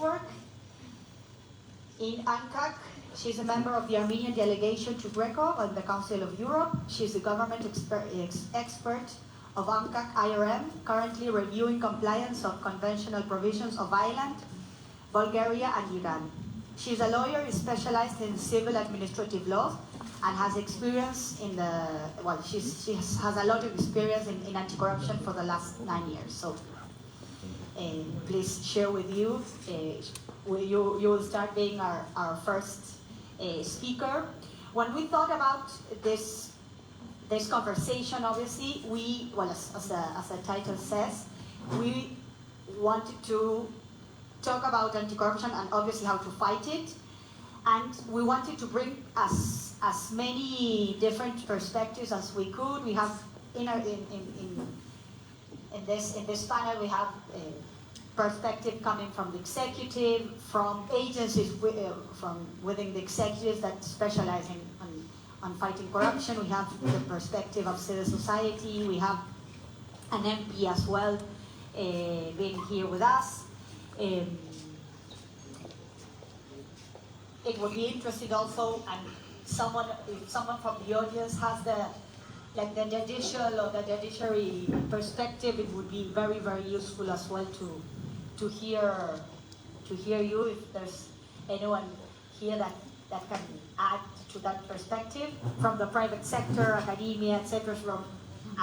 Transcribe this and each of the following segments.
network. In ANCAC, she's a member of the Armenian delegation to Greco and the Council of Europe. She's the government expert of ANCAC IRM, currently reviewing compliance of conventional provisions of Ireland, Bulgaria, and Iran. She's a lawyer specialized in civil administrative law and has experience in the, well, she has a lot of experience in anti-corruption for the last 9 years. So please share with you. You will start being our first speaker. When we thought about this conversation, obviously, as the title says, we wanted to talk about anti-corruption and obviously how to fight it. And we wanted to bring as many different perspectives as we could. We have in this panel we have perspective coming from the executive, from agencies from within the executives that specialize on fighting corruption. We have the perspective of civil society. We have an MP as well being here with us. It would be interesting also, and if someone from the audience has the judicial or the judiciary perspective, it would be very, very useful as well to hear you, if there's anyone here that can add to that perspective from the private sector, academia, etc. From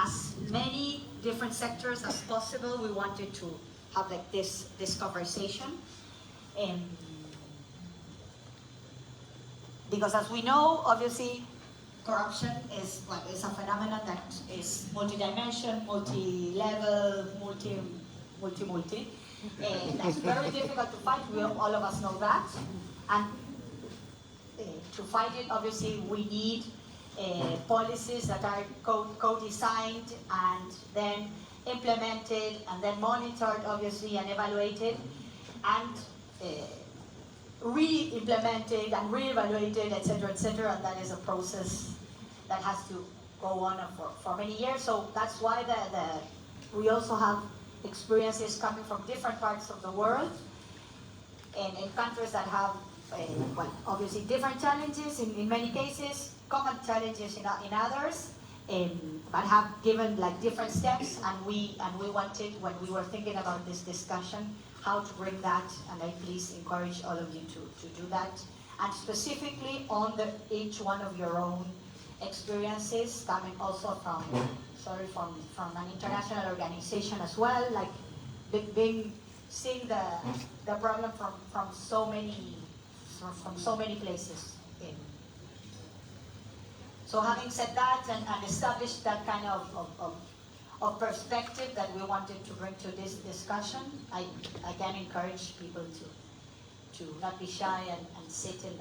as many different sectors as possible. We wanted to have this conversation. Because as we know, obviously, corruption is a phenomenon that is multi-dimensional, multi-level, multi. That's very difficult to fight. All of us know that. And to fight it, obviously, we need policies that are co-designed and then implemented and then monitored, obviously, and evaluated, and re-implemented and re-evaluated, etc., and that is a process that has to go on for many years. So that's why we also have experiences coming from different parts of the world and in countries that have, obviously different challenges in many cases, common challenges in others, but have given different steps, and we wanted, when we were thinking about this discussion, how to bring that, and I please encourage all of you to do that, and specifically on each one of your own experiences, coming also from an international organization as well, seeing the problem from so many places. So having said that and established that kind of perspective that we wanted to bring to this discussion, I again encourage people to not be shy and sit in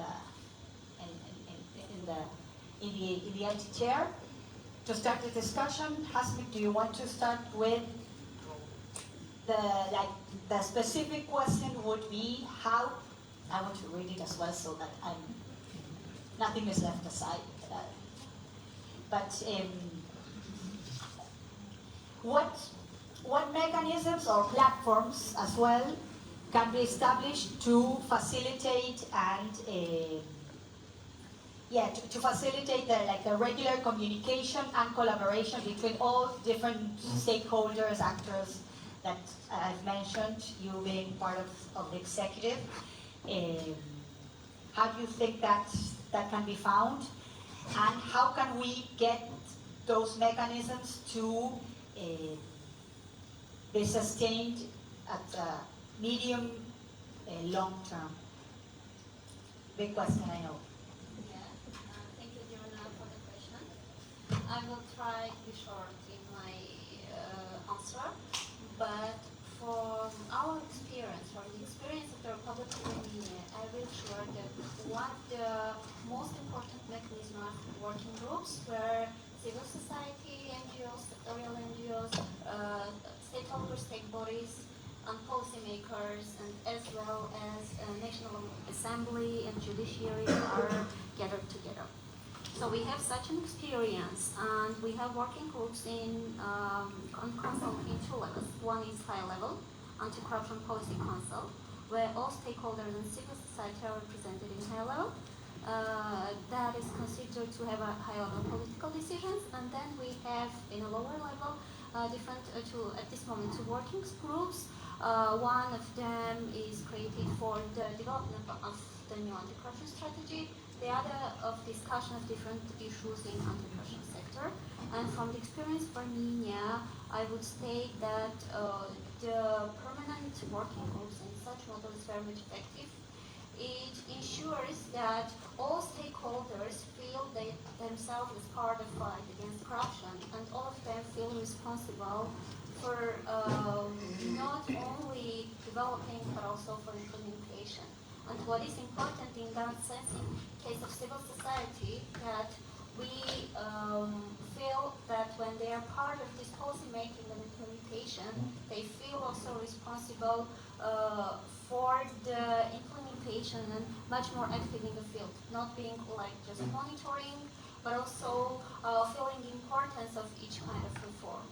the empty chair. To start the discussion, Hasmik, do you want to start with the specific question would be how? I want to read it as well so that nothing is left aside. But what mechanisms or platforms as well can be established to facilitate and to facilitate the regular communication and collaboration between all different stakeholders, actors that I've mentioned, you being part of the executive. How do you think that can be found? And how can we get those mechanisms to be sustained at medium, long term? Big question, I know. Yeah, thank you, Diana, for the question. I will try to be short in my answer, but from our experience, from the experience of the Republic of Armenia, I will share that one of the most important mechanisms are working groups where civil society, NGOs, sectorial NGOs, stakeholders, state bodies, and policymakers, and as well as National Assembly and Judiciary are gathered together. So we have such an experience, and we have working groups on council in two levels. One is high level, Anti-Corruption Policy Council, where all stakeholders and civil society are represented in high level. That is considered to have a high level political decisions, and then we have in a lower level different at this moment two working groups. One of them is created for the development of the new anti-corruption strategy, the other of discussion of different issues in anti-corruption sector. And from the experience of Armenia, I would state that the permanent working groups in such model is very much effective. It ensures that all stakeholders feel they themselves as part of the fight against corruption, and all of them feel responsible for not only developing but also for implementation. And what is important in that sense, in case of civil society, that we feel that when they are part of this policy making and implementation, they feel also responsible for the implementation and much more active in the field, not being like just monitoring, but also feeling the importance of each kind of reform.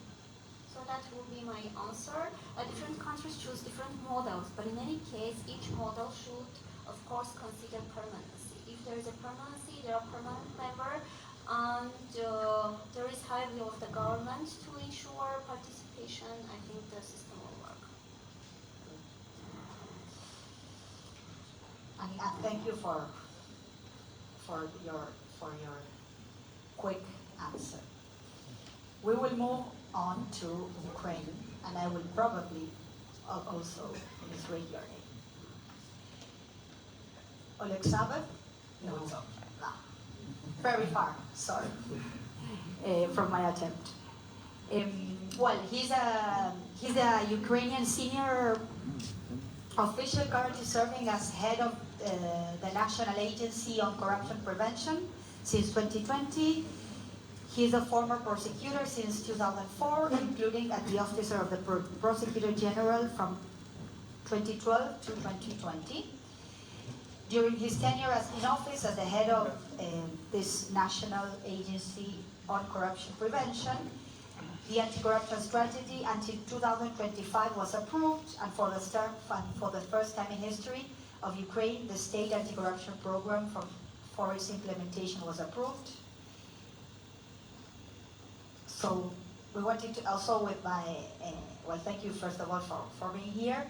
So that will be my answer. Different countries choose different models, but in any case, each model should, of course, consider permanency. If there is a permanency, there are permanent members, and there is high will of the government to ensure participation. I think the system will work. And thank you for your quick answer. We will move on to Ukraine, and I will probably also misread your name. Oleksandr? No. Very far, sorry, from my attempt. Well, he's a Ukrainian senior official currently serving as head of the National Agency on Corruption Prevention since 2020. He is a former prosecutor since 2004, including at the Office of the Prosecutor General from 2012 to 2020. During his tenure in office as the head of this National Agency on Corruption Prevention, the anti-corruption strategy until 2025 was approved, and for the first time in history of Ukraine, the state anti-corruption program for its implementation was approved. So we wanted to also with my, well, thank you first of all for being here,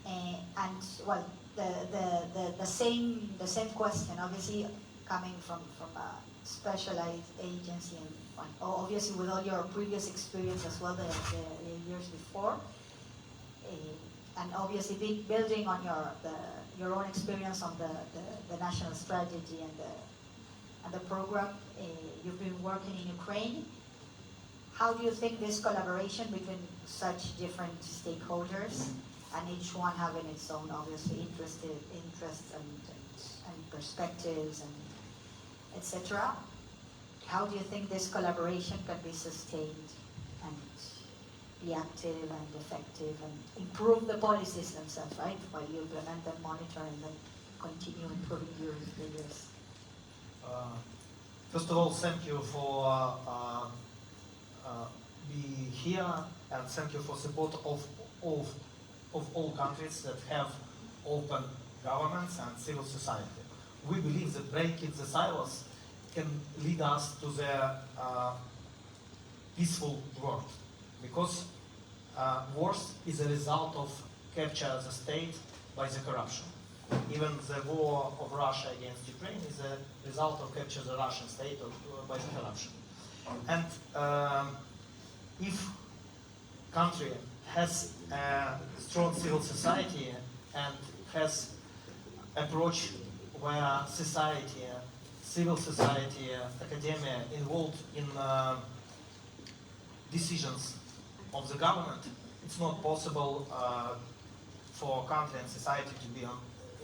and well, the same question, obviously coming from a specialized agency, and obviously with all your previous experience as well, the years before, and obviously building on your own experience on the national strategy and the program you've been working in Ukraine. How do you think this collaboration between such different stakeholders, and each one having its own obviously interests and perspectives and etc. How do you think this collaboration can be sustained and be active and effective and improve the policies themselves, right? While you implement them, monitor, and then continue improving your years. First of all, thank you for being here, and thank you for support of all countries that have open governments and civil society. We believe that breaking the silos can lead us to the peaceful world, because wars is a result of capture of the state by the corruption. Even the war of Russia against Ukraine is a result of capture the Russian state by the corruption. And if country has a strong civil society and has approach where society, civil society, academia involved in decisions of the government, it's not possible for country and society to be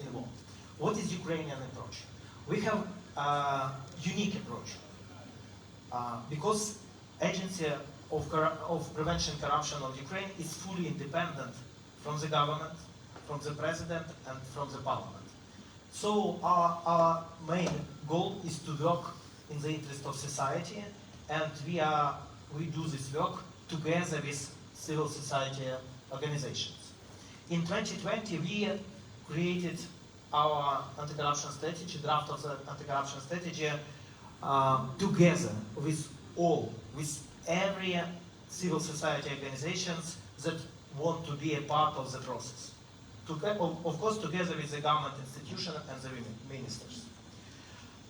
involved. What is Ukrainian approach? We have a unique approach because Agency of Prevention Corruption of Ukraine is fully independent from the government, from the president, and from the parliament. So our main goal is to work in the interest of society, and we do this work together with civil society organizations. In 2020, we created our anti-corruption strategy, draft of the anti-corruption strategy, together with every civil society organizations that want to be a part of the process. Of course, together with the government institution and the ministers.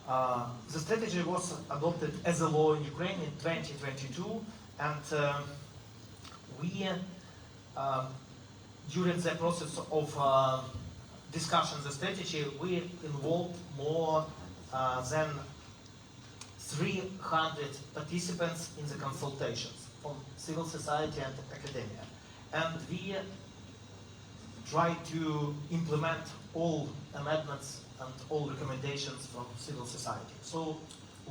The strategy was adopted as a law in Ukraine in 2022, and we, during the process of discussion the strategy, we involved more than 300 participants in the consultations from civil society and academia. And we try to implement all amendments and all recommendations from civil society. So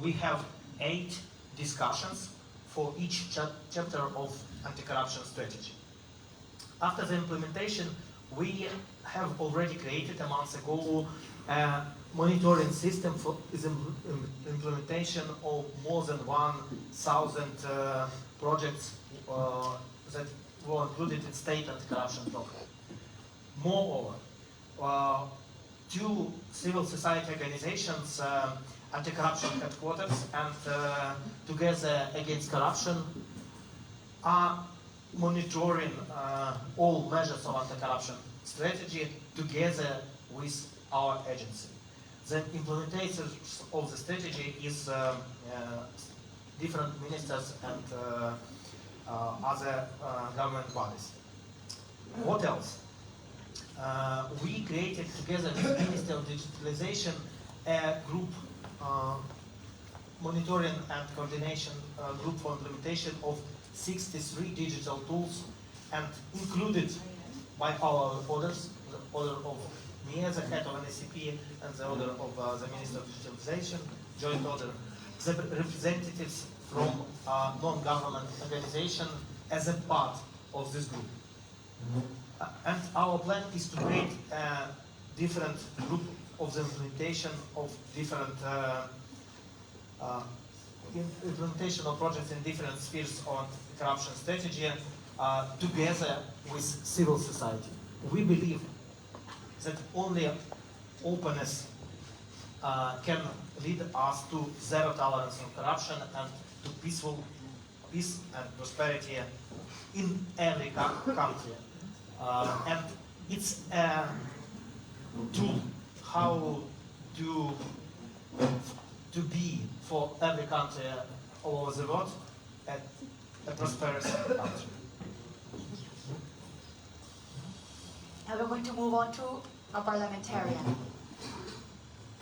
we have 8 discussions for each chapter of anti-corruption strategy. After the implementation, we have already created a month ago a monitoring system for the implementation of more than 1,000 projects that were included in state anti-corruption program. Moreover, 2 civil society organizations, Anti-Corruption Headquarters and Together Against Corruption, are monitoring all measures of anti-corruption strategy together with our agency. The implementators of the strategy is different ministers and other government bodies. What else? We created together with the Ministry of Digitalization a group monitoring and coordination group for implementation of 63 digital tools, and included by our orders, the order of me as the head of an SCP and the order of the Minister of Digitalization, joint order, the representatives from non-government organization as a part of this group. And our plan is to create a different group of the implementation of different implementation of projects in different spheres on corruption strategy together with civil society. We believe that only openness can lead us to zero tolerance on corruption and to peace and prosperity in every country. And it's a tool how to be for every country all over the world a prosperous country. Now we're going to move on to a parliamentarian.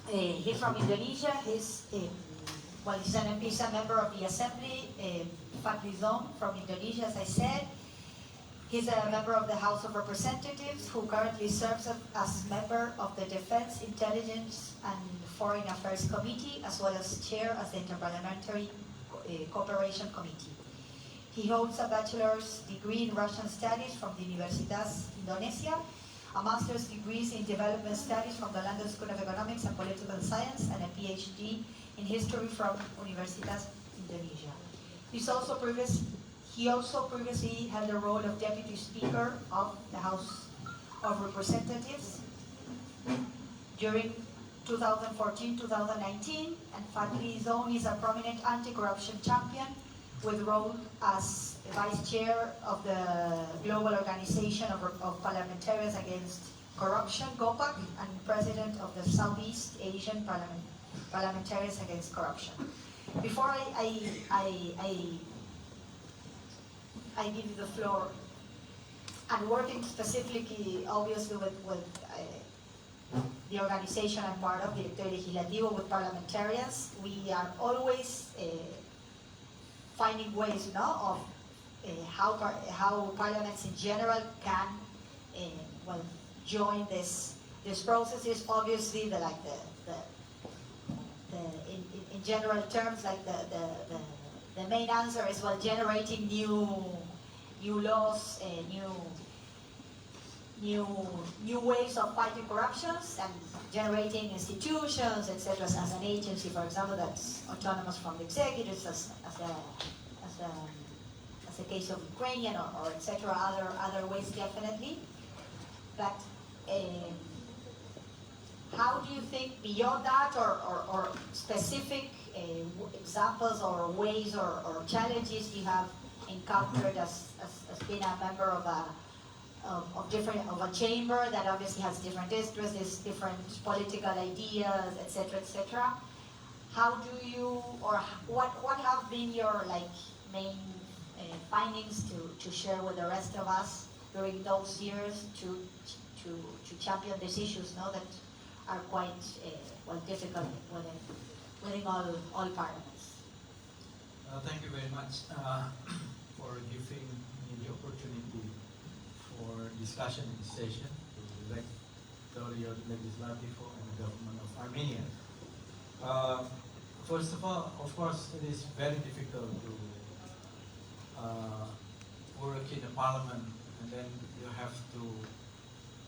He's from Indonesia. He's an MP, he's a member of the Assembly, Fadlizon from Indonesia, as I said. He's a member of the House of Representatives who currently serves as member of the Defense, Intelligence and Foreign Affairs Committee, as well as chair of the Interparliamentary Cooperation Committee. He holds a bachelor's degree in Russian Studies from the Universitas Indonesia, a master's degree in Development Studies from the London School of Economics and Political Science, and a PhD in History from Universitas Indonesia. He also previously held the role of Deputy Speaker of the House of Representatives during 2014-2019, and Fadlizon is a prominent anti-corruption champion with role as Vice Chair of the Global Organization of Parliamentarians Against Corruption, GOPAC, and President of the Southeast Asian Parliamentarians Against Corruption. Before I give you the floor, and working specifically, obviously, with the organization I'm part of, Directorio Legislativo, with parliamentarians, we are always finding ways, of how parliaments in general can, join this process. Is obviously in general terms, like the main answer is generating new laws, new ways of fighting corruptions and generating institutions, etc. As an agency, for example, that's autonomous from the executives, as the case of Ukrainian or etc. Other ways definitely. But think beyond that, or specific examples or ways or challenges you have encountered as being a member of a chamber that obviously has different interests, different political ideas, etc., etc. How do you, or what have been your main findings to share with the rest of us during those years to champion these issues, that are quite difficult within all parliaments? Thank you very much for giving me the opportunity for discussion in this session to elect the legislative and the government of Armenia. First of all, of course, it is very difficult to work in a parliament, and then you have to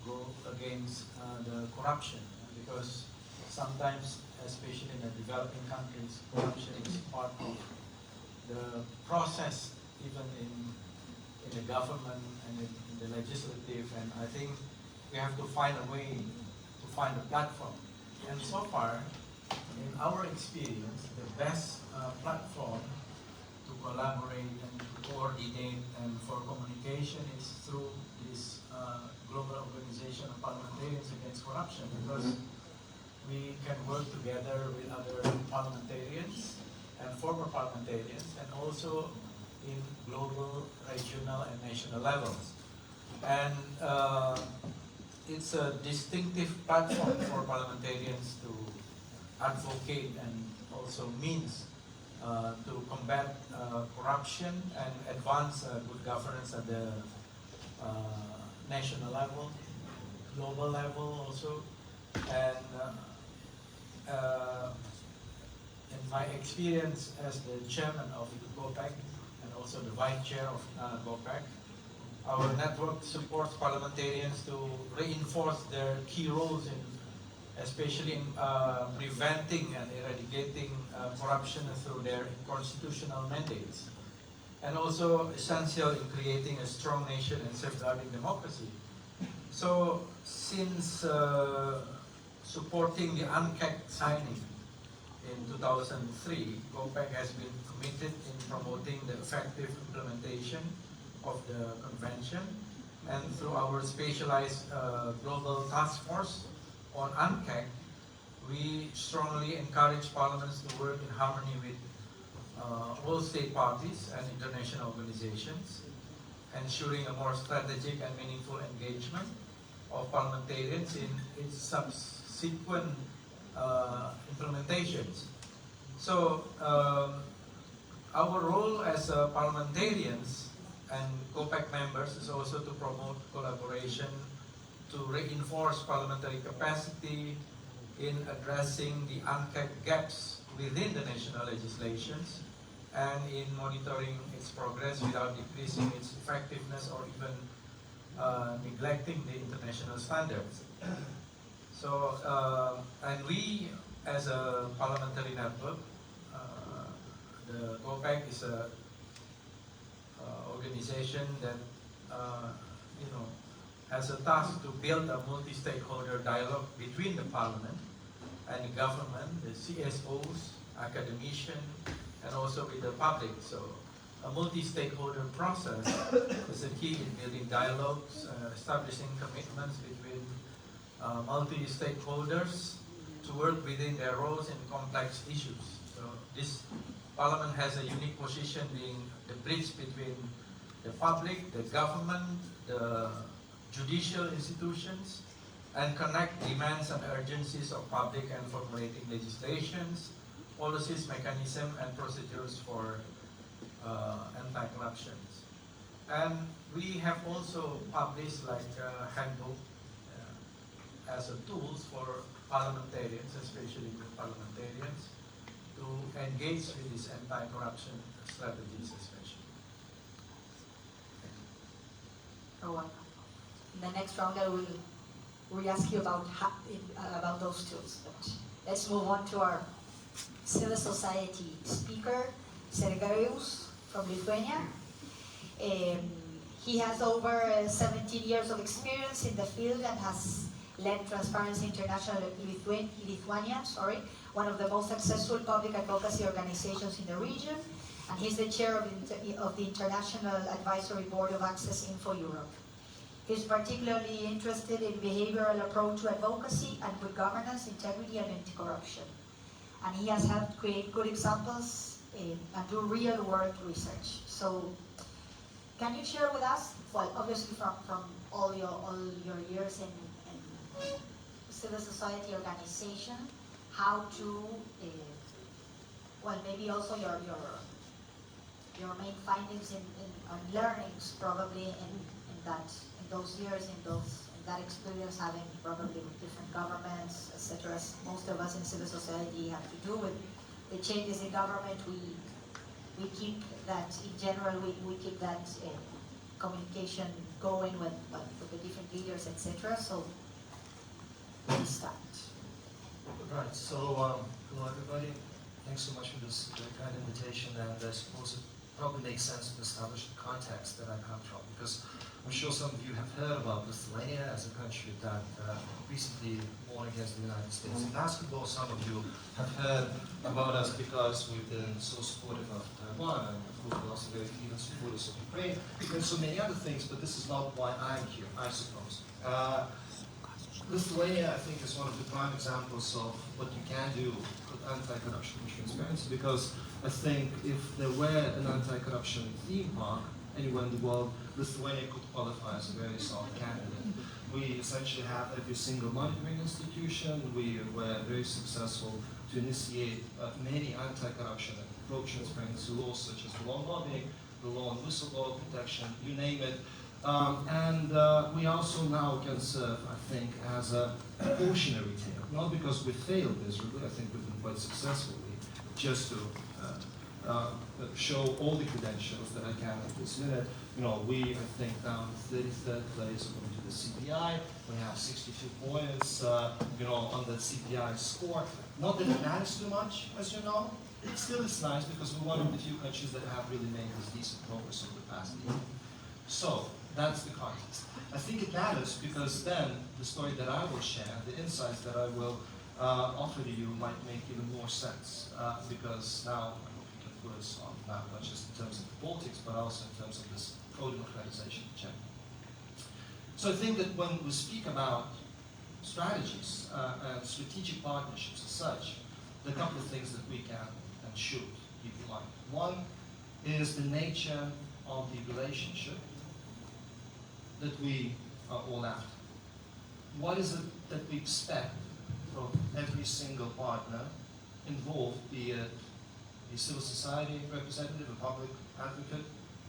go against the corruption, because sometimes, especially in the developing countries, corruption is part of the process, even in the government and in the legislative, and I think we have to find a way to find a platform. And so far, in our experience, the best platform to collaborate and to coordinate and for communication is through this global organization of parliamentarians against corruption, because we can work together with other parliamentarians and former parliamentarians, and also in global, regional, and national levels. And it's a distinctive platform for parliamentarians to advocate and also means to combat corruption and advance good governance at the national level, global level also. And in my experience as the chairman of GOPEC and also the vice chair of GOPEC, our network supports parliamentarians to reinforce their key roles in, especially in preventing and eradicating corruption through their constitutional mandates, and also essential in creating a strong nation and safeguarding democracy. So since supporting the UNCAC signing in 2003, GOPEC has been committed in promoting the effective implementation of the convention, and through our specialized global task force on UNCAC, we strongly encourage parliaments to work in harmony with all state parties and international organizations, ensuring a more strategic and meaningful engagement of parliamentarians in its subsequent implementations. So our role as parliamentarians and GOPEC members is also to promote collaboration, to reinforce parliamentary capacity in addressing the UNCAC gaps within the national legislations, and in monitoring its progress without decreasing its effectiveness or even neglecting the international standards. So, and we, as a parliamentary network, the GOPEC is a organization that has a task to build a multi-stakeholder dialogue between the parliament and the government, the CSOs, academicians, and also with the public. So a multi-stakeholder process is a key in building dialogues, establishing commitments between multi-stakeholders to work within their roles in complex issues. So this parliament has a unique position, being the bridge between the public, the government, the judicial institutions, and connect demands and urgencies of public and formulating legislations, policies, mechanisms, and procedures for anti-corruption. And we have also published handbook as a tools for parliamentarians, especially the parliamentarians, to engage with these anti-corruption strategies especially. You're welcome. In the next round, I will ask you about those tools. But let's move on to our civil society speaker, Sergejus from Lithuania. He has over 17 years of experience in the field and has led Transparency International Lithuania, one of the most successful public advocacy organizations in the region, and he's the chair of the International Advisory Board of Access Info Europe. He's particularly interested in behavioral approach to advocacy and good governance, integrity, and anti-corruption. And he has helped create good examples and do real-world research. So, can you share with us, well, obviously from all your years in civil society organization, how to, well, maybe also your main findings and learnings probably in those years, in that experience, having probably with different governments, etc. Most of us in civil society have to do with the changes in government. We keep that, in general, we keep that communication going with the different leaders, etc. So, let's start. Right, so hello everybody. Thanks so much for this very kind invitation, and I suppose it probably makes sense to establish the context that I come from, because I'm sure some of you have heard about Lithuania as a country that recently won against the United States in basketball. Some of you have heard about us because we've been so supportive of Taiwan, and of course we're also very keen supporters of Ukraine, and so many other things, but this is not why I'm here, I suppose. Lithuania, I think, is one of the prime examples of what you can do with anti-corruption and transparency, because I think if there were an anti-corruption theme park anywhere in the world, Lithuania could qualify as a very solid candidate. We essentially have every single monitoring institution. We were very successful to initiate many anti-corruption and pro-transparency laws, such as the law on lobbying, the law on whistleblower protection, you name it. We also now can serve, I think, as a cautionary tale. Not because we failed miserably, I think we've been quite successful, just to show all the credentials that I can at this minute. You know, we, I think, now in 33rd place according to the CPI. We have 62 points, on the CPI score. Not that it matters too much, as you know. It still is nice because we're one of the few countries that have really made this decent progress over the past year. So, that's the context. I think it matters because then the story that I will share, the insights that I will offer to you might make even more sense. Because now I hope you can put us on the map, not just in terms of the politics, but also in terms of this pro-democratization agenda. So I think that when we speak about strategies and strategic partnerships as such, there are a couple of things that we can and should keep in mind. One is the nature of the relationship that we are all after. What is it that we expect from every single partner involved, be it a civil society representative, a public advocate,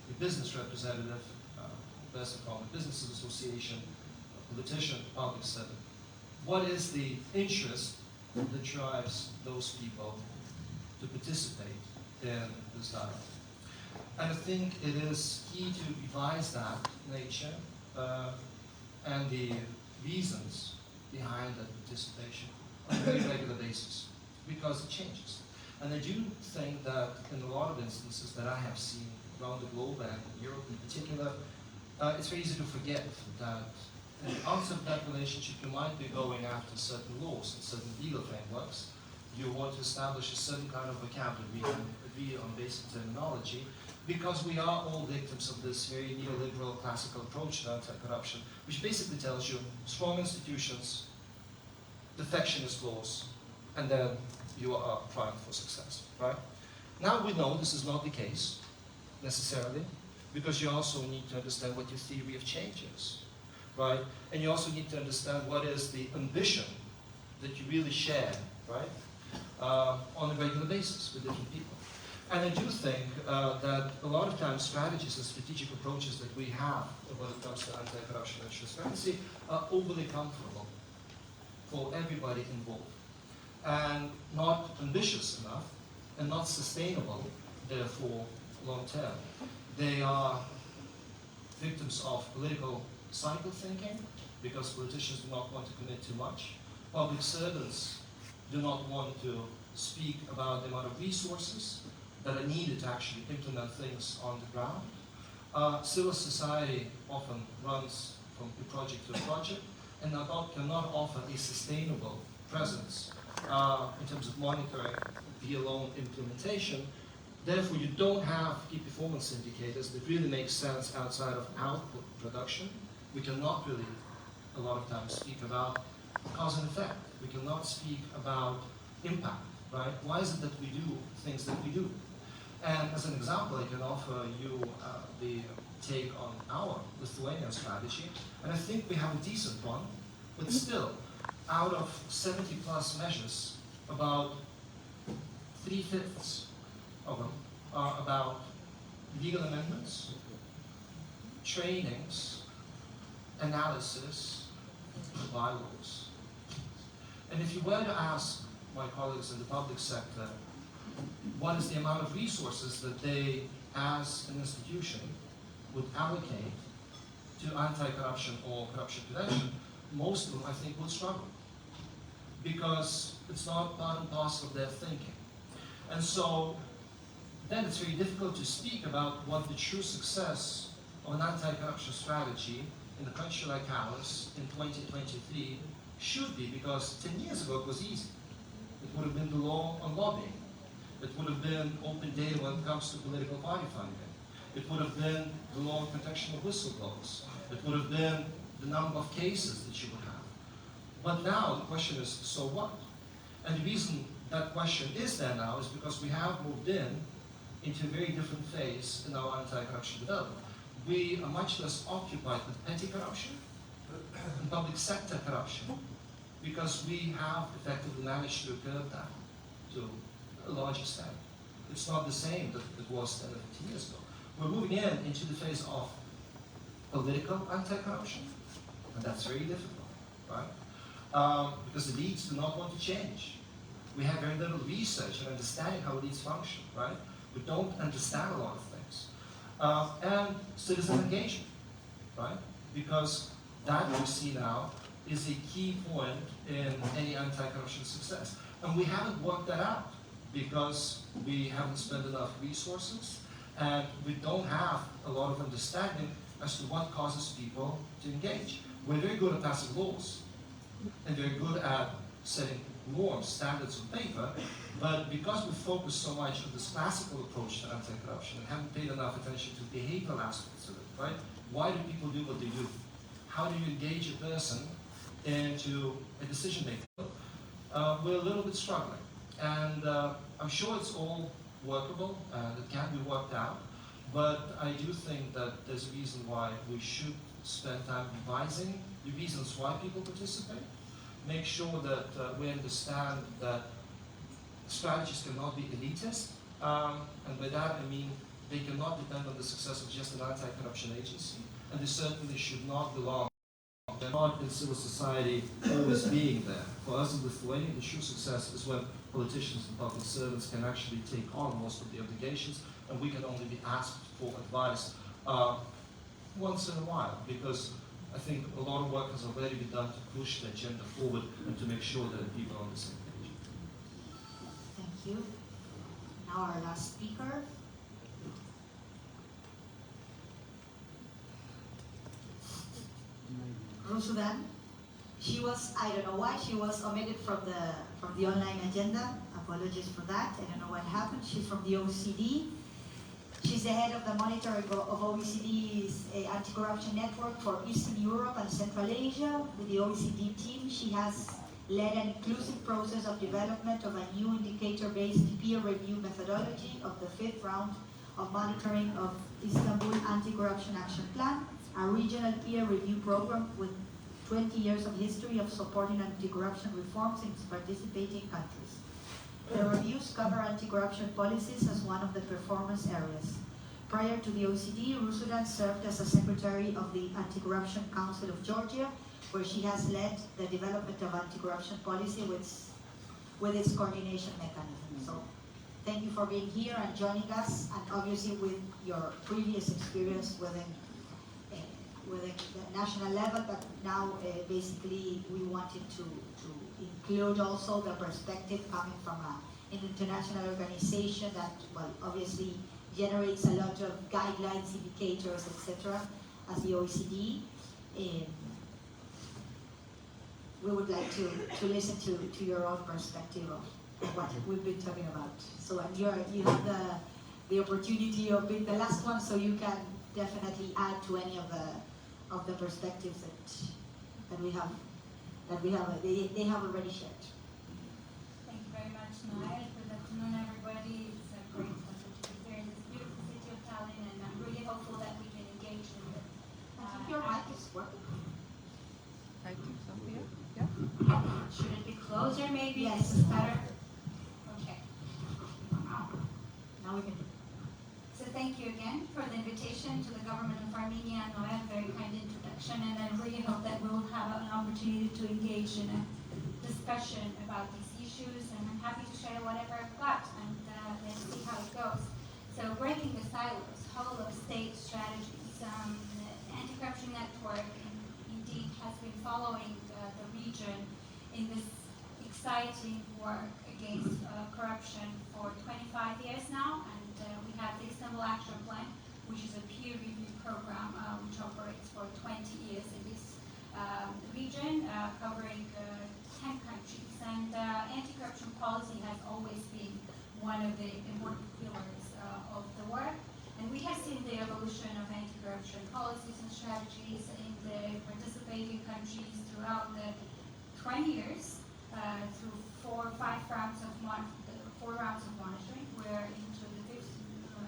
a business representative, a person from a business association, a politician, a public servant? What is the interest that drives those people to participate in this dialogue? And I think it is key to revise that nature and the reasons behind that participation on a very regular basis, because it changes. And I do think that in a lot of instances that I have seen around the globe and in Europe in particular, it's very easy to forget that in the outset of that relationship you might be going after certain laws and certain legal frameworks. You want to establish a certain kind of vocabulary and agree on basic terminology, because we are all victims of this very neoliberal classical approach to anti-corruption, which basically tells you strong institutions, perfectionist laws, and then you are primed for success, right? Now we know this is not the case, necessarily, because you also need to understand what your theory of change is, right? And you also need to understand what is the ambition that you really share, right? On a regular basis with different people. And I do think that a lot of times strategies and strategic approaches that we have when it comes to anti-corruption and transparency are overly comfortable for everybody involved, and not ambitious enough, and not sustainable, therefore, long term. They are victims of political cycle thinking, because politicians do not want to commit too much. Public servants do not want to speak about the amount of resources that are needed to actually implement things on the ground. Civil society often runs from a project to a project, cannot offer a sustainable presence in terms of monitoring, be alone implementation. Therefore, you don't have key performance indicators that really make sense outside of output production. We cannot really, a lot of times, speak about cause and effect. We cannot speak about impact, right? Why is it that we do things that we do? And as an example, I can offer you the take on our Lithuanian strategy, and I think we have a decent one, but still, out of 70 plus measures, about 3/5 of them are about legal amendments, trainings, analysis, bylaws. And if you were to ask my colleagues in the public sector, what is the amount of resources that they, as an institution, would allocate to anti-corruption or corruption prevention, most of them, I think, would struggle. Because it's not part and parcel of their thinking. And so, then it's very difficult to speak about what the true success of an anti-corruption strategy in a country like ours in 2023 should be, because 10 years ago it was easy. It would have been the law on lobbying. It would have been open data when it comes to political party funding. It would have been the law on protection of whistleblowers. It would have been the number of cases that you would have. But now the question is, so what? And the reason that question is there now is because we have moved into a very different phase in our anti-corruption development. We are much less occupied with petty corruption and public sector corruption, because we have effectively managed to curb that to a large extent. It's not the same that it was 10 or 15 years ago. We're moving into the phase of political anti-corruption, and that's very difficult, right? Because the elites do not want to change. We have very little research and understanding how elites function, right? We don't understand a lot of things. And citizen engagement, right? Because that we see now is a key point in any anti-corruption success. And we haven't worked that out because we haven't spent enough resources and we don't have a lot of understanding as to what causes people to engage. We're very good at passing laws and very good at setting norms, standards on paper, but because we focus so much on this classical approach to anti-corruption and haven't paid enough attention to behavioral aspects of it, right? Why do people do what they do? How do you engage a person into a decision making? We're a little bit struggling. And I'm sure it's all workable and it can be worked out, but I do think that there's a reason why we should spend time revising the reasons why people participate. Make sure that we understand that strategies cannot be elitist, and by that I mean they cannot depend on the success of just an anti-corruption agency, and they certainly should not belong. They're not in civil society always being there. For us in Lithuania, the true success is when politicians and public servants can actually take on most of the obligations, and we can only be asked for advice once in a while, because I think a lot of work has already been done to push the agenda forward and to make sure that people are on the same page. Thank you. Now our last speaker. Rusudan. She was, I don't know why, she was omitted from the online agenda. Apologies for that. I don't know what happened. She's from the OECD. She's the head of the monitoring of OECD's anti-corruption network for Eastern Europe and Central Asia. With the OECD team, she has led an inclusive process of development of a new indicator-based peer review methodology of the 5th round of monitoring of Istanbul Anti-Corruption Action Plan, a regional peer review program with 20 years of history of supporting anti-corruption reforms in participating countries. The reviews cover anti-corruption policies as one of the performance areas. Prior to the OECD, Rusudan served as a secretary of the Anti-Corruption Council of Georgia, where she has led the development of anti-corruption policy with its coordination mechanism. So thank you for being here and joining us, and obviously with your previous experience within the national level, but now basically we wanted to include also the perspective coming from an international organization that, well, obviously generates a lot of guidelines, indicators, etc., as the OECD. we would like to listen to your own perspective of what we've been talking about. So you have the opportunity of being the last one, so you can definitely add to any of the perspectives that we have they have already shared. Thank you very much, Noel. Good afternoon, everybody. It's a great pleasure to be here in this beautiful city of Tallinn, and I'm really hopeful that we can engage in it. I think your mic is working. I think so, yeah. Should it be closer, maybe? Yes. This is better? Okay. Now we can. So thank you again for the invitation to the government of Armenia. Noel, very kind introduction, and I really hope that we'll have an opportunity to engage in a discussion about these issues, and I'm happy to share whatever I've got, and let's see how it goes. So breaking the silos, whole of state strategies. The Anti-Corruption Network indeed has been following the region in this exciting work against corruption for 25 years now, and we have the Istanbul Action Plan, which is a peer review program which operates for 20 years in this region, covering 10 countries. And anti-corruption policy has always been one of the important pillars of the work. And we have seen the evolution of anti-corruption policies and strategies in the participating countries throughout the 20 years through 4 or 5 rounds of monitoring. We're into the 5th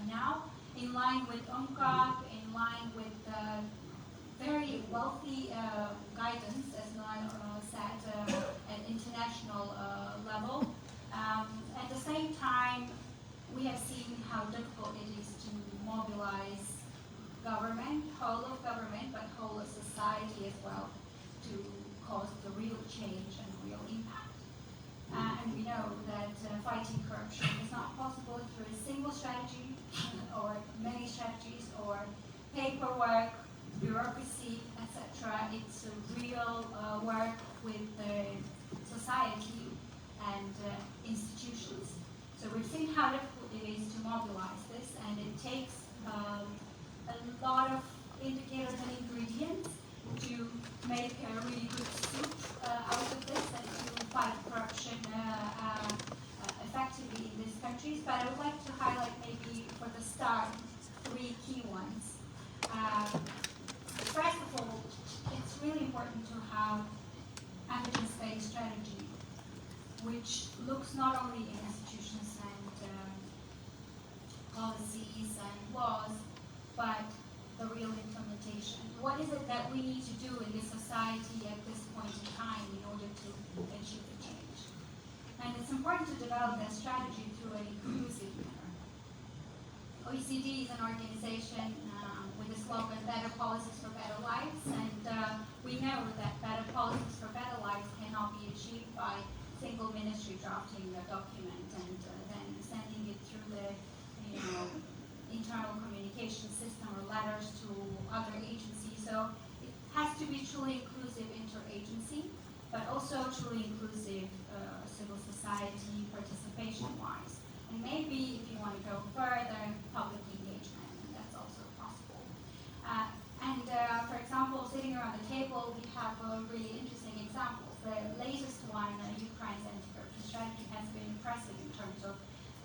now, in line with UNCAC, in line with very wealthy guidance, as Noel said, at international level. At the same time, we have seen how difficult it is to mobilize government, whole of government, but whole of society as well, to cause the real change and real impact. And we know that fighting corruption is not possible through a single strategy or many strategies or paperwork, bureaucracy, etc. It's a real work with society and institutions. So we've seen how difficult it is to mobilize this, and it takes a lot of indicators and ingredients to make a really good soup out of this and to fight corruption effectively in these countries. But I would like to highlight maybe for the start 3 key ones. First of all, it's really important to have evidence-based strategy, which looks not only in institutions and policies and laws, but the real implementation. What is it that we need to do in this society at this point in time in order to achieve the change? And it's important to develop that strategy through an inclusive manner. OECD is an organization with the slogan "Better Policies for Better Lives," and we know that better policies for better lives cannot be achieved by single ministry drafting a document and then sending it through the internal communication system or letters to other agencies. So it has to be truly inclusive interagency, but also truly inclusive civil society participation-wise. And maybe if you want to go further, public engagement, and that's also possible. For example, sitting around the table, we have really interesting examples. The latest one, Ukraine's anti-corruption strategy, has been impressive in terms of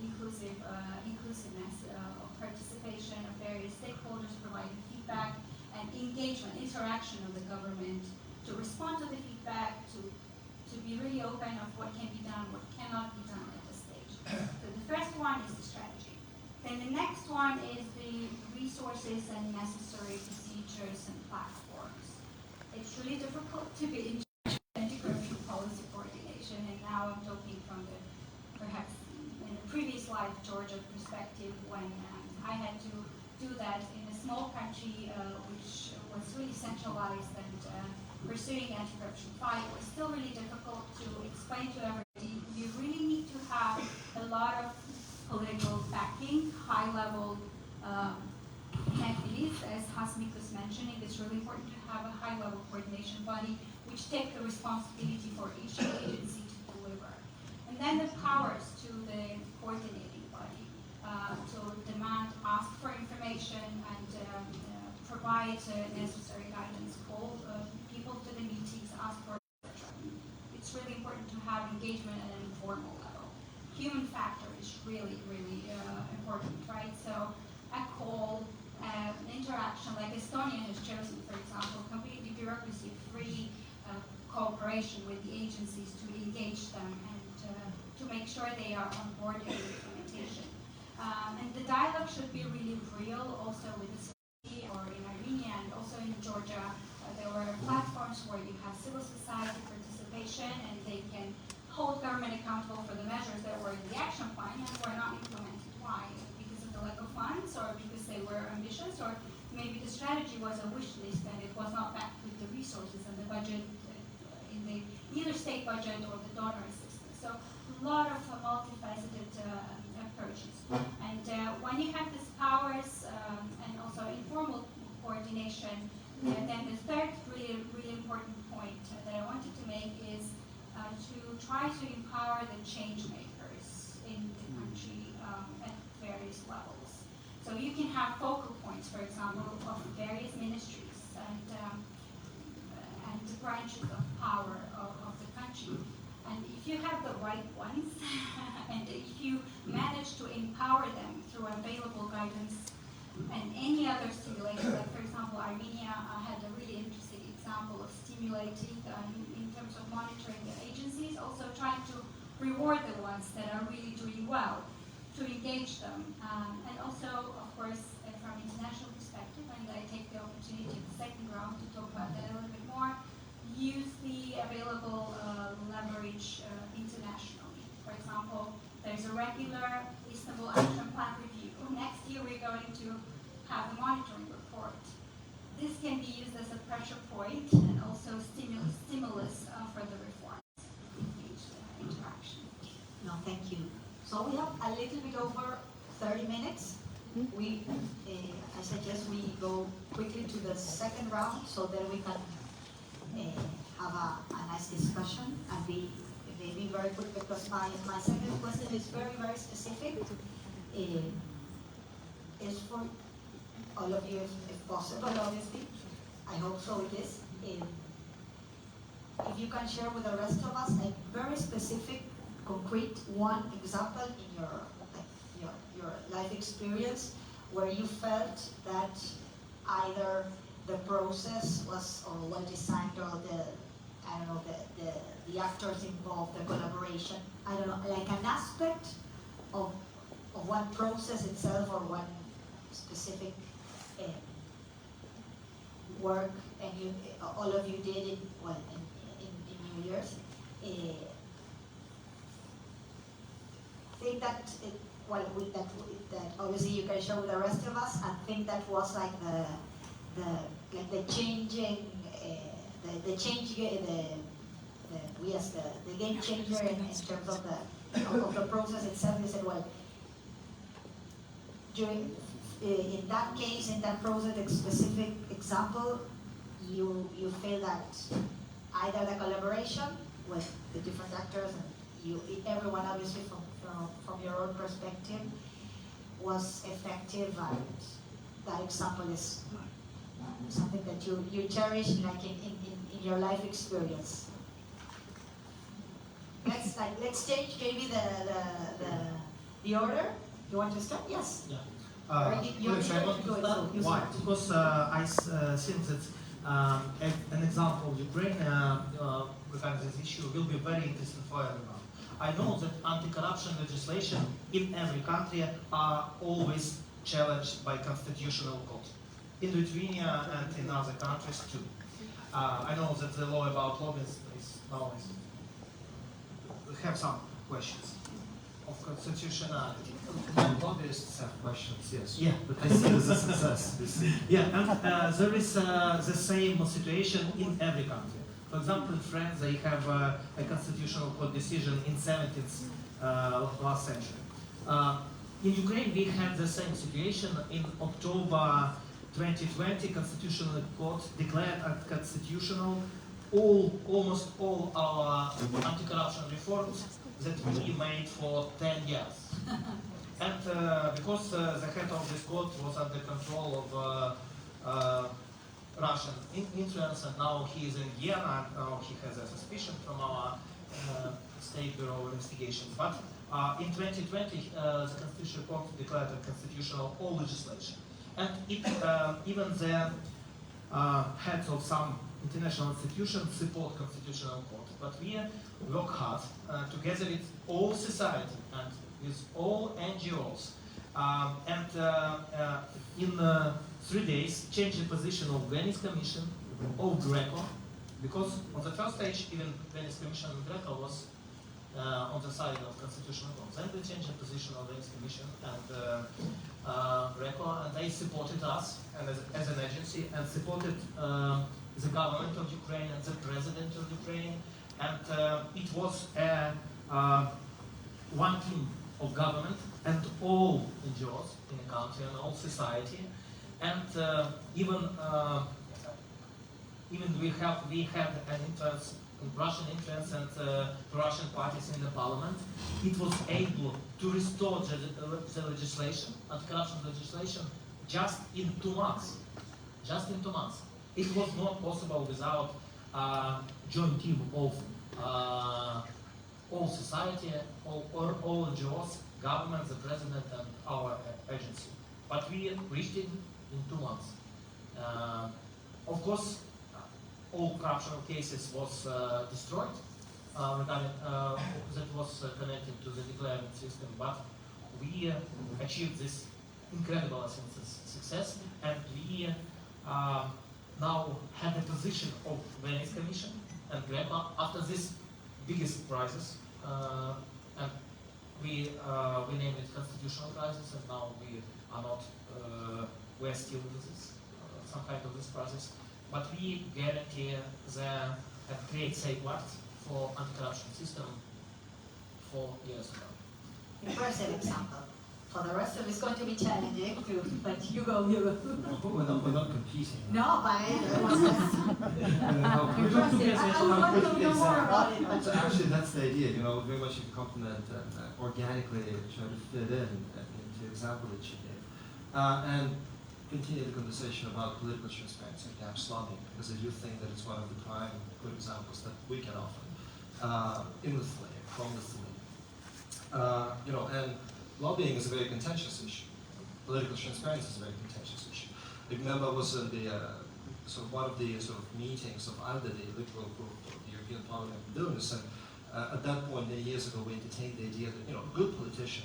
inclusiveness of participation of various stakeholders, providing feedback and engagement, interaction of the government to respond to the feedback, to be really open of what can be done, what cannot be done at this stage. So the first one is the strategy. Then the next one is the resources and necessary procedures and platforms. It's really difficult to be in anti-corruption policy coordination, and now I'm talking from the, perhaps in the previous life, Georgia perspective, when I had to do that in a small country which was really centralized, and pursuing anti-corruption fight was still really difficult to explain to everybody. You really need to have a lot of political backing, high-level entities, as Hasmik was mentioning. It's really important to have a high-level coordination body which take the responsibility for each agency to deliver. And then the powers to the coordinating body to demand, ask for information, and provide necessary guidance, call people to the meetings, ask for etc. engagement at an informal level. Human factor is really, really important, right? So a call, an interaction like Estonia has chosen, for example, completely bureaucracy-free cooperation with the agencies to engage them and to make sure they are on board in the implementation. And the dialogue should be really real, also with the city or in Armenia and also in Georgia. There were platforms where you have civil society participation and they can hold government accountable for the measures that were in the action plan and were not implemented. Why? Because of the lack of funds, or because they were ambitious, or maybe the strategy was a wish list and it was not backed with the resources and the budget in the either state budget or the donor assistance. So a lot of multifaceted approaches. And when you have these powers and also informal coordination, then the third really, really important point that I wanted to make is to try to empower the change makers in the country at various levels. So you can have focal points, for example, of various ministries and branches of power of the country. And if you have the right ones, and if you manage to empower them through available guidance and any other stimulation, like for example, Armenia had a really interesting example of stimulating in terms of monitoring the agencies, also trying to reward the ones that are really doing well, to engage them. And also, of course, from an international perspective, and I take the opportunity of the second round to talk about that a little bit more, use the available leverage internationally. For example, there's a regular Istanbul Action Plan review. Next year we're going to have a monitoring report. This can be used as a pressure point and also stimulus for the reforms. Interaction. No, thank you. So we have a little bit over 30 minutes. I suggest we go quickly to the second round so that we can have a nice discussion and be maybe very quick, because my second question is very, very specific. Is for all of you, if possible, obviously. I hope so it is. If you can share with the rest of us a very specific, concrete one example in your life experience where you felt that either the process was well designed, or the actors involved, the collaboration, I don't know, like an aspect of one process itself or one specific work, and all of you did it in your years. Think that that obviously you can share with the rest of us, and think that was like the changing, the game changer in terms of the process itself. You said, well, during in that case, in that process, specific example, you feel that either the collaboration with the different actors and everyone obviously from your own perspective was effective, and that example is something that you cherish, like in your life experience. Let's change maybe the order. You want to start? Yes. Yeah. You I want to start. Why? Because I think that an example of Ukraine regarding this issue will be very interesting for everyone. I know that anti-corruption legislation in every country are always challenged by constitutional court. In Lithuania and in other countries too. I know that the law about lobbyists is now have some questions of constitutionality. Lobbyists have questions, yes. Yeah, but I see it as a success. Yeah, and there is the same situation in every country. For example, in France, they have a constitutional court decision in 17th last century. In Ukraine, we had the same situation. In October 2020, Constitutional Court declared unconstitutional almost all our anti-corruption reforms that we made for 10 years. And because the head of this court was under control of Russian influence, and now he is in Vienna, and now he has a suspicion from our State Bureau of Investigations. But in 2020, the Constitutional Court declared unconstitutional all legislation. And it, even the heads of some international institutions support Constitutional Court. But we work hard together with all society and with all NGOs. In 3 days, change the position of Venice Commission, of Greco, because on the first stage, even Venice Commission and Greco was on the side of Constitutional Court. Then we changed the position of Venice Commission and Greco, and they supported us and as an agency and supported the government of Ukraine and the president of Ukraine. And it was one team of government and all NGOs in the country and all society. And even we had an influence, Russian influence and Russian parties in the parliament. It was able to restore the legislation, anti-corruption legislation, just in 2 months. Just in 2 months. It was not possible without joint team of all society, all NGOs, government, the president, and our agency. But we reached it in 2 months. Of course, all corruption cases was destroyed that was connected to the declarement system, but we achieved this incredible success, and we now have a position of Venice Commission and Greco after this biggest crisis, and we named it constitutional crisis, and now we are not, we are still in this, some kind of this process, but we guarantee and create safeguards for anti-corruption system for years to come. Impressive example. For the rest of it's going to be challenging, but you go. We're not competing. No, but impressive. I would want to know more about it. But So actually, that's the idea. You know, very much you can complement and organically try to fit in into the example that you gave, and continue the conversation about political transparency and gaps lobbying, because I do think that it's one of the prime good examples that we can offer in Lithuania, from Lithuania. You know, and lobbying is a very contentious issue. Political transparency is a very contentious issue. I remember I was in the sort of one of the sort of meetings of ALDE, the liberal group of the European Parliament in Vilnius, and at that point, many years ago, we entertained the idea that, you know, a good politician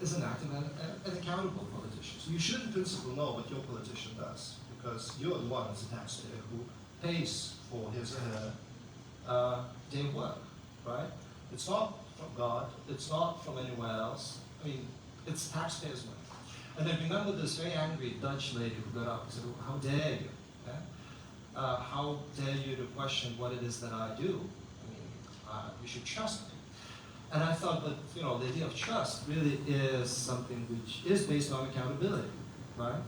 is an active and accountable politician. So you should, in principle, know what your politician does, because you're the one as a taxpayer who pays for his or her day of work, right? It's not from God, it's not from anywhere else. I mean, it's taxpayers' money. And I remember this very angry Dutch lady who got up and said, "How dare you? Yeah? How dare you to question what it is that I do? I mean, you should trust me." And I thought that, you know, the idea of trust really is something which is based on accountability, right?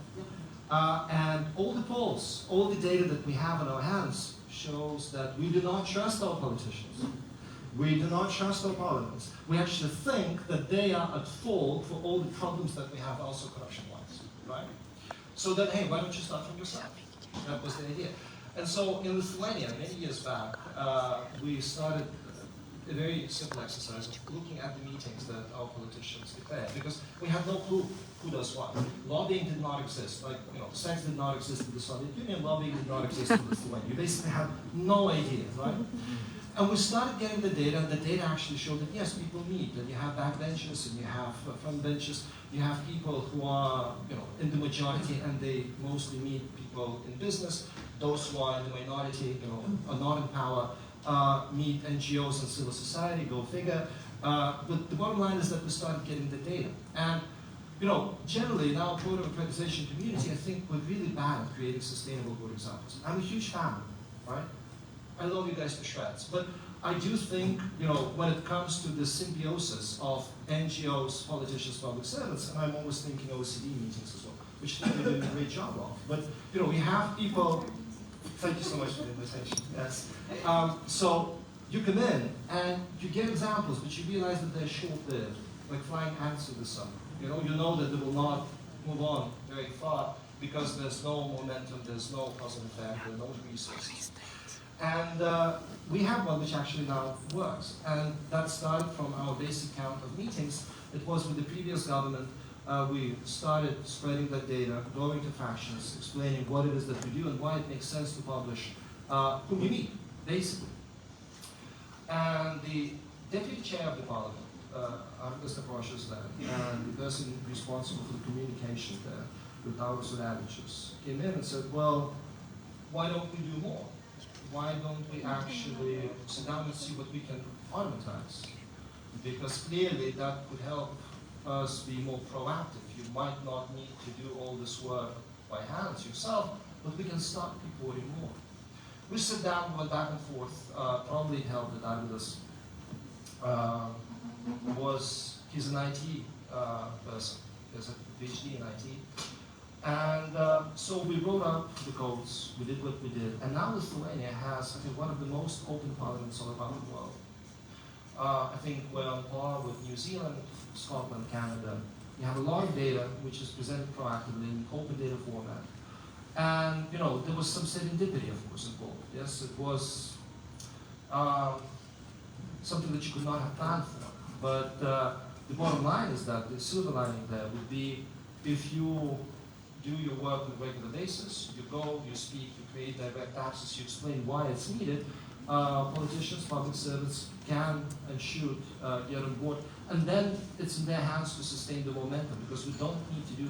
And all the polls, all the data that we have in our hands shows that we do not trust our politicians. We do not trust our parliaments. We actually think that they are at fault for all the problems that we have, also corruption-wise, right? So that, hey, why don't you start from yourself? That was the idea. And so in Lithuania, many years back, we started a very simple exercise of looking at the meetings that our politicians declared, because we had no clue who does what. Lobbying did not exist. Like, you know, sex did not exist in the Soviet Union, lobbying did not exist in Lithuania. You basically had no idea, right? And we started getting the data, and the data actually showed that yes, people meet, and you have backbenchers, and you have front benches, you have people who are, you know, in the majority, and they mostly meet people in business. Those who are in the minority, you know, are not in power, meet NGOs and civil society, go figure. But the bottom line is that we started getting the data. And, you know, generally in our code of accreditation community, I think we're really bad at creating sustainable good examples. I'm a huge fan, right? I love you guys to shreds. But I do think, you know, when it comes to the symbiosis of NGOs, politicians, public servants, and I'm always thinking OECD meetings as well, which they're doing a great job of. But, you know, we have people. Thank you so much for the invitation. Yes. So you come in and you get examples, but you realize that they're short-lived, like flying ants in the sun. You know that they will not move on very far because there's no momentum, there's no cause and effect, there are no resources. And we have one which actually now works. And that started from our basic count of meetings. It was with the previous government. We started spreading that data, going to factions, explaining what it is that we do and why it makes sense to publish whom you meet, basically. And the deputy chair of the parliament, Mr. and the person responsible for the communication there, with our Sudavicius, came in and said, well, why don't we do more? Why don't we actually sit down and see what we can automatize? Because clearly that could help us be more proactive. You might not need to do all this work by hands yourself, but we can start reporting more. We sat down, went back and forth, probably helped that Arvidas he's an IT person, he has a PhD in IT. And so we wrote up the codes, we did what we did, and now Lithuania has, I think, one of the most open parliaments all around the world. I think we're on par with New Zealand, Scotland, Canada. You have a lot of data which is presented proactively in open data format. And, you know, there was some serendipity, of course, involved. Yes, it was something that you could not have planned for. But the bottom line is that the silver lining there would be if you do your work on a regular basis, you go, you speak, you create direct access, you explain why it's needed, politicians, public servants can and should get on board. And then it's in their hands to sustain the momentum because we don't need to do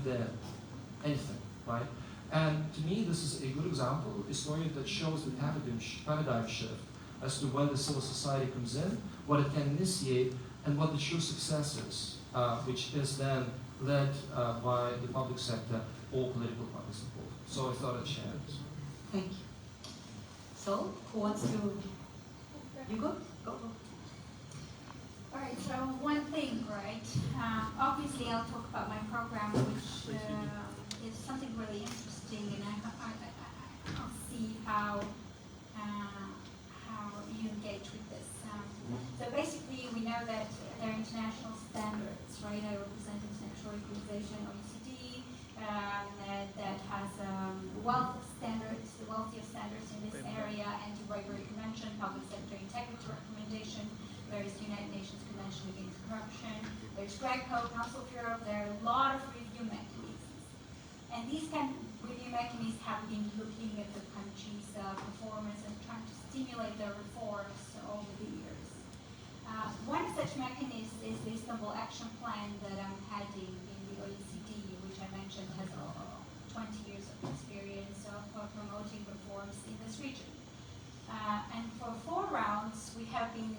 anything, right? And to me, this is a good example, a story that shows the paradigm shift as to when the civil society comes in, what it can initiate, and what the true success is, which is then led by the public sector or political parties involved. So I thought I'd share this. Thank you. So, who wants to? You go? Go. All right, so one thing, right? Obviously, I'll talk about my program, which is something really interesting, and I'll see how you engage with this. So basically, we know that there are international standards, right? I represent International Organization, OECD, that has wealth of standards, the wealthiest standards in this area, Anti-Bribery Convention, Public Sector Integrity Recommendation, there is United Nations Convention Against Corruption, there's GRECO, Council of Europe, there are a lot of review mechanisms. And these kind of review mechanisms have been looking at the country's performance and trying to stimulate their reforms over the years. One such mechanism is the Istanbul Action Plan that I'm heading in the OECD, which I mentioned has 20 years of experience of promoting reforms in this region. And for 4 rounds, we have been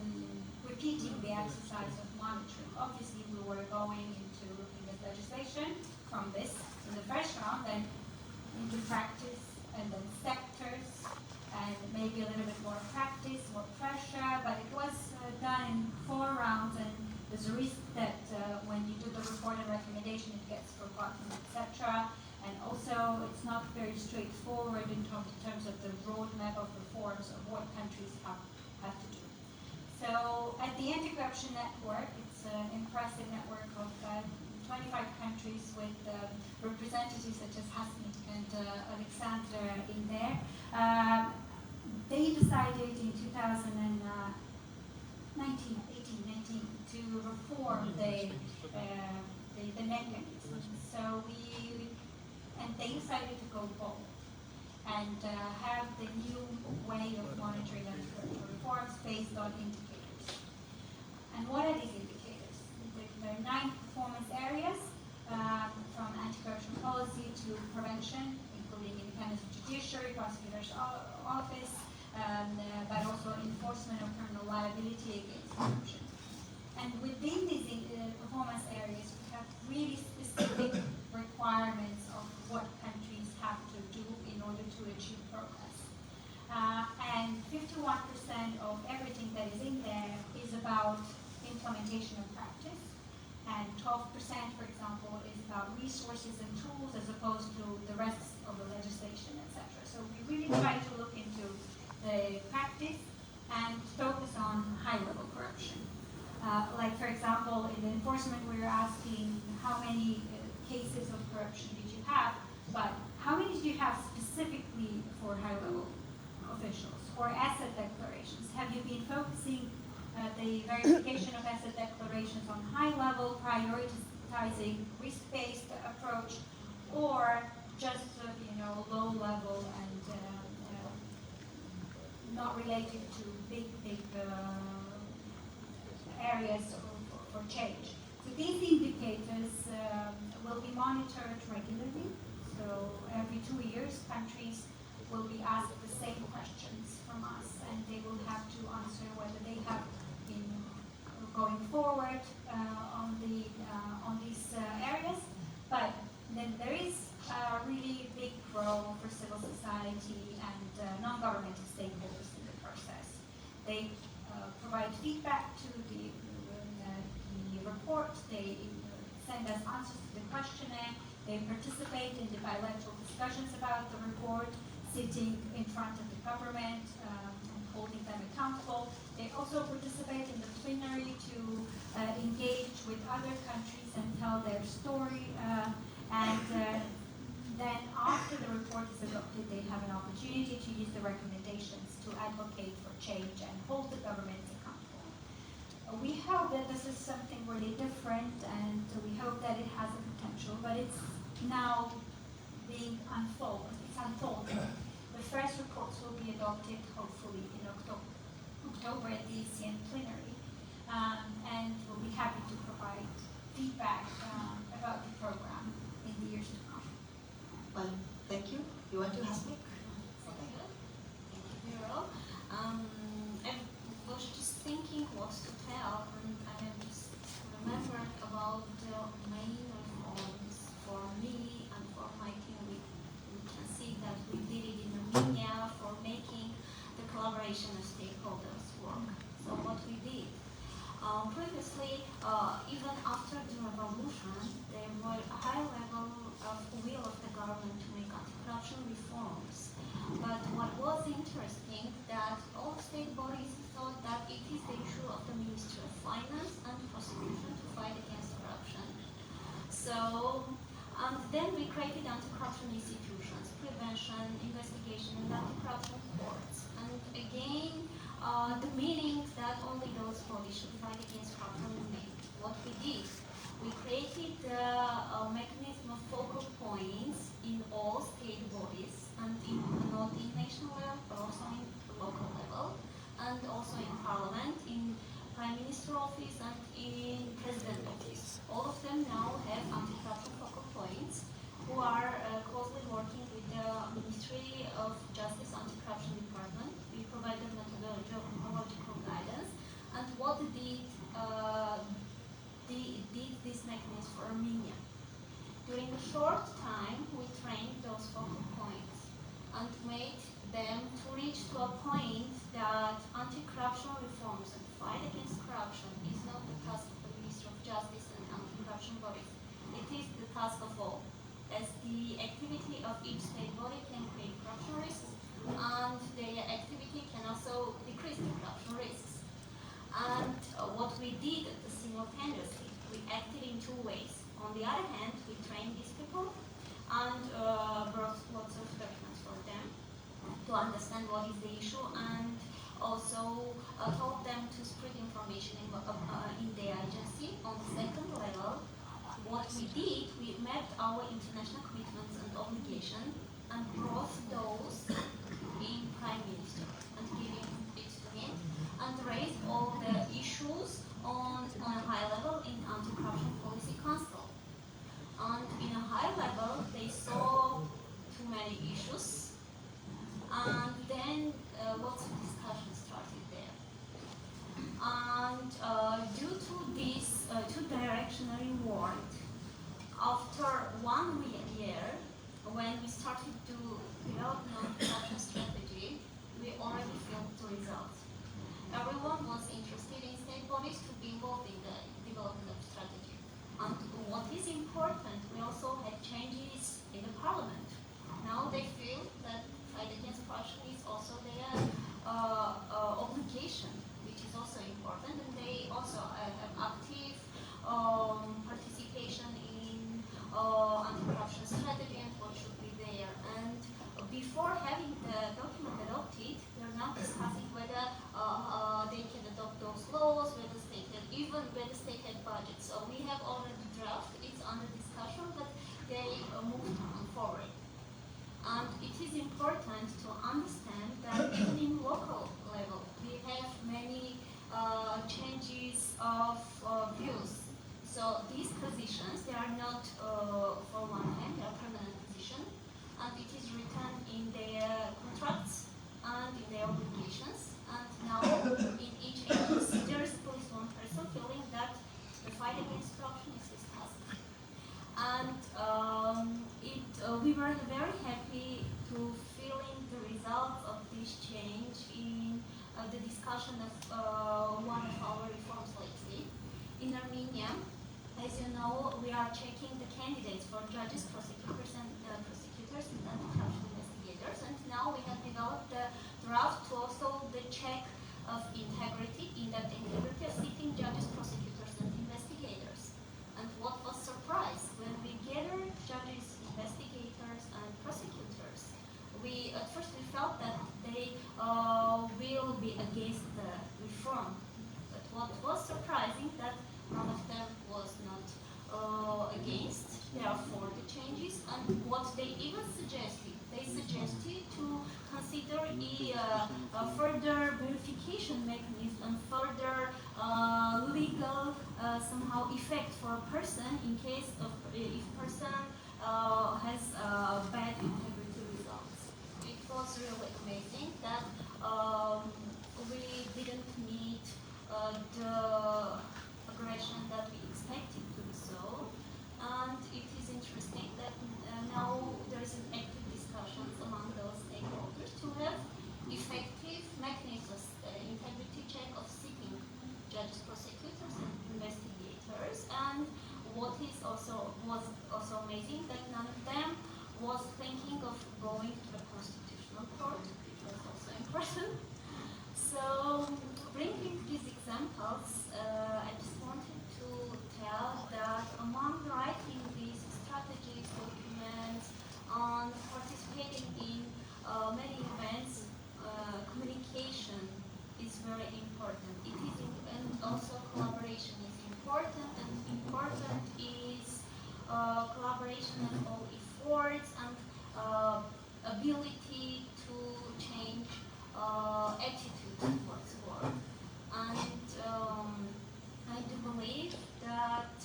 repeating the exercise of monitoring. Obviously, we were going into looking at legislation from this in the first round, then into practice, and then sectors, and maybe a little bit more practice, more pressure, but it was done in 4 rounds, and there's a risk that when you do the report and recommendation, it gets forgotten, etc. And also, it's not very straightforward in terms of the roadmap of reforms of what countries have to do. So, at the Anti-Corruption Network, it's an impressive network of 25 countries with representatives such as Hasmit and Alexander in there. They decided in 2019 to reform the mechanism. So they decided to go bold and have the new way of monitoring anti-corruption reforms based on indicators. And what are these indicators? There are 9 performance areas, from anti-corruption policy to prevention, including independence of judiciary, prosecutor's office, but also enforcement of criminal liability against corruption. And within these performance areas, we have really specific requirements of what countries have to do in order to achieve progress. And 51% of everything that is in there is about implementation of practice, and 12%, for example, is about resources and tools as opposed to the rest of the legislation, etc. So we really try to look into the practice and focus on high-level corruption. Like, for example, in the enforcement, we were asking how many cases of corruption did you have, but how many did you have specifically for high-level officials for asset declarations? Have you been focusing the verification of asset declarations on high level, prioritizing risk-based approach, or just low level and not related to big areas for change? So these indicators will be monitored regularly. So every 2 years, countries will be asked the same questions from us, and they will have to answer whether they have been going forward on these areas. But then there is a really big role for civil society and non-governmental stakeholders in the process. They provide feedback to the report. They send us answers to the questionnaire. They participate in the bilateral discussions about the report, sitting in front of the government and holding them accountable. They also participate in the plenary to engage with other countries and tell their story. Then after the report is adopted, they have an opportunity to use the recommendations to advocate for change and hold the government accountable. We hope that this is something really different, and we hope that it has a potential, but it's now being unfolded. It's unfolding. The first reports will be adopted hopefully in October at the ECN plenary, and we'll be happy to provide feedback about the program in the years to come. Well, thank you. You want to ask me? Thank you, Vero. I was just thinking what to tell, and I have just remembered about the main reforms for me and for my team. We can see that we did it in Armenia for making the collaboration of stakeholders work. So what we did. Previously, even after the revolution, there were a high level of will of the government to make anti-corruption reforms. But what was interesting that all state bodies thought that it is the issue of the Ministry of Finance and prosecution to fight against corruption. So, and then we created anti-corruption institutions, prevention, investigation, and anti-corruption courts. And again, the meaning that only those bodies should fight against corruption remained. What we did, we created a mechanism of focal points in all state bodies, and not in national level, but also in local level, and also in parliament, in prime minister office, and in president office. All of them now have anti-corruption focal points who are closely working with the Ministry of Justice Anti-Corruption Department. We provide them methodological guidance. And what did this mechanism for Armenia? During a short time, we trained those focal points and made them to reach to a point that anti-corruption reforms and fight against corruption is not the task of the Ministry of Justice and anti-corruption bodies. It is the task of all, as the activity of each state body can create corruption risks, and their activity can also decrease the corruption risks. And what we did simultaneously, we acted in two ways. On the other hand, we trained these people and brought lots of documents for them to understand what is the issue, and also told them to spread information in their agency. On the second level, what we did, we mapped our international commitments and obligations and brought those in Prime Minister and giving it to him, and raised all the issues on a high level in Anti-Corruption Policy Council. And in a high level, they saw too many issues, and then lots of discussion started there. And due to this two-directional work, after 1 year, when we started to develop non-corruption strategy, we already felt the results. Everyone was interested in state bodies to be involved in the development of strategy. And what is important, we also had changes in the parliament. Now they feel that fight against corruption is also their obligation, which is also important, and they even when the state had budget. So we have already draft, it's under discussion, but they moved on forward. And it is important to understand that even in local level, we have many changes of views. So these positions, they are not for one hand, they are permanent position, and it is written in their contracts and in their obligations. And now in each agency, there is at least one person feeling that the fight against corruption is his task. And we were very happy to feeling the results of this change in the discussion of one of our reforms lately. In Armenia, as you know, we are checking the candidates for judges, prosecutors, and anti-corruption investigators. And now we have developed the draft to also the check of integrity, in-depth integrity of sitting judges, prosecutors, and investigators. And what was surprise when we gathered judges, investigators, and prosecutors, at first we felt that they will be against the reform. But what was surprising that none of them was not against. They are for the changes, and what they even suggested, they suggested to consider a further verification mechanism and further legal somehow effect for a person in case of if person has bad integrity results. It was really amazing that we didn't meet the aggression that we expected to be so, and it is interesting that now there is an active discussion among those stakeholders to have effective mechanisms, integrity check of sitting judges, prosecutors, and investigators. And what was also amazing that none of them was thinking of going to the constitutional court, which was also important. So, bringing these examples, I just wanted to tell that among writing these strategies, documents, on participating in many events, communication is very important. And also collaboration is important, and important is collaboration of all efforts and ability to change attitude towards war. And I do believe that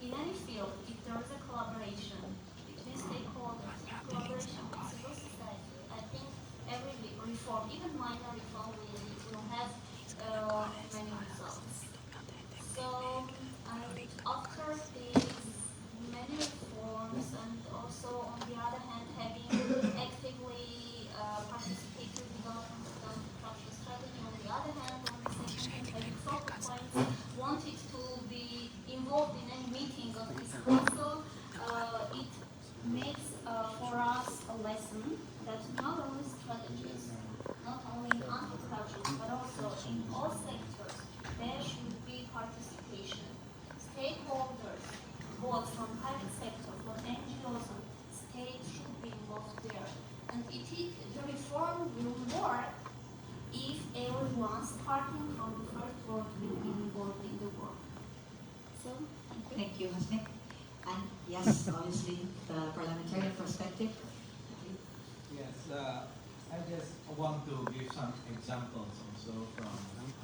in any field, if there is a collaboration between stakeholders, collaboration with civil society, I think every reform, even minor reform, will have many results. So after these many reforms, and also on the other hand, having actively participated in development of the anti-corruption strategy, on the other hand, on the second hand, having focal points, wanted to be involved in any meeting of this council, it makes for us a lesson that not only strategies, not only in anti-corruption, but also in all sectors, there should be participation. Stakeholders, both from private sector, from NGOs, and state should be involved there. And the reform will work if everyone, starting from the first word, will be involved in the work. So, Thank you, Hasnik. And yes, obviously, the parliamentarian perspective. Yes, I just want to give some examples also from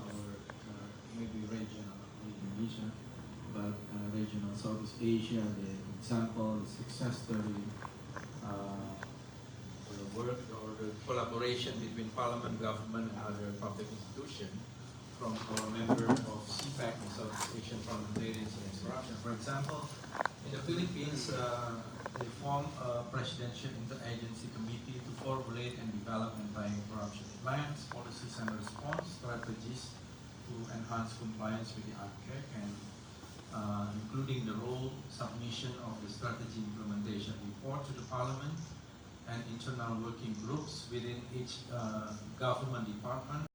our maybe regional Indonesia, but regional Southeast Asia. The example, the success story, the work or the collaboration between parliament, government, and other public institutions from our member of CPAC, the Southeast Asian Parliamentarians Against Corruption. For example, in the Philippines, they formed a presidential interagency committee to formulate and develop anti-corruption plans, policies, and response strategies to enhance compliance with the ACAC, and including the role submission of the strategy implementation report to the parliament and internal working groups within each government department.